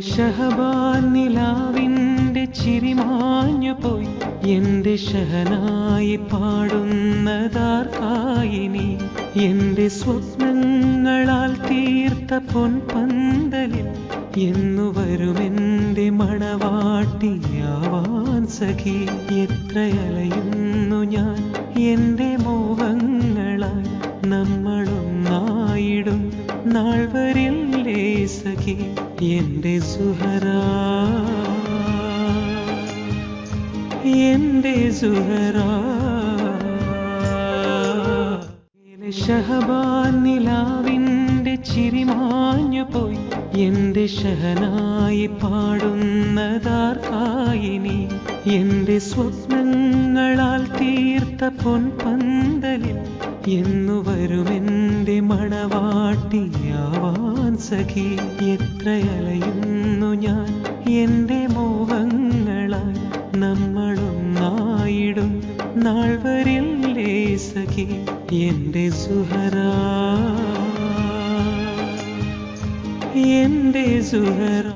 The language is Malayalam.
ഷഹബാൻ നിലാവിൻ്റെ ചിരിമാഞ്ഞു പോയി എൻ്റെ ഷഹനായി പാടുന്നതാർക്കായിനി എൻ്റെ സ്വപ്നങ്ങളാൽ തീർത്ത പൊൻപന്തലിൽ എന്നു വരുമെൻ്റെ മണവാട്ടിയാവാൻ സഖി എത്രയലയുന്നു ഞാൻ എൻ്റെ മോഹങ്ങളാൽ നമ്മളൊന്നായിടും നാൾ വരില്ലേ സഖി എൻ്റെ സുഹറാ എൻ്റെ സുഹറാ ഷഹബാൻ നിലാവിൻ്റെ ചിരിമാഞ്ഞു പോയി എൻ്റെ ഷഹനായി പാടുന്നതാർക്കായിനി എൻ്റെ സ്വപ്നങ്ങളാൽ തീർത്ത പൊൻപന്തലിൽ എന്നു വരുമെൻ്റെ മണവാട്ടിയാവാൻ സഖി എത്രയലയുന്നു ഞാൻ എൻ്റെ മോഹങ്ങളാൽ നമ്മളൊന്നായിടും നാൾ വരില്ലേ സഖി എൻ്റെ സുഹറാ എൻ്റെ സുഹറാ.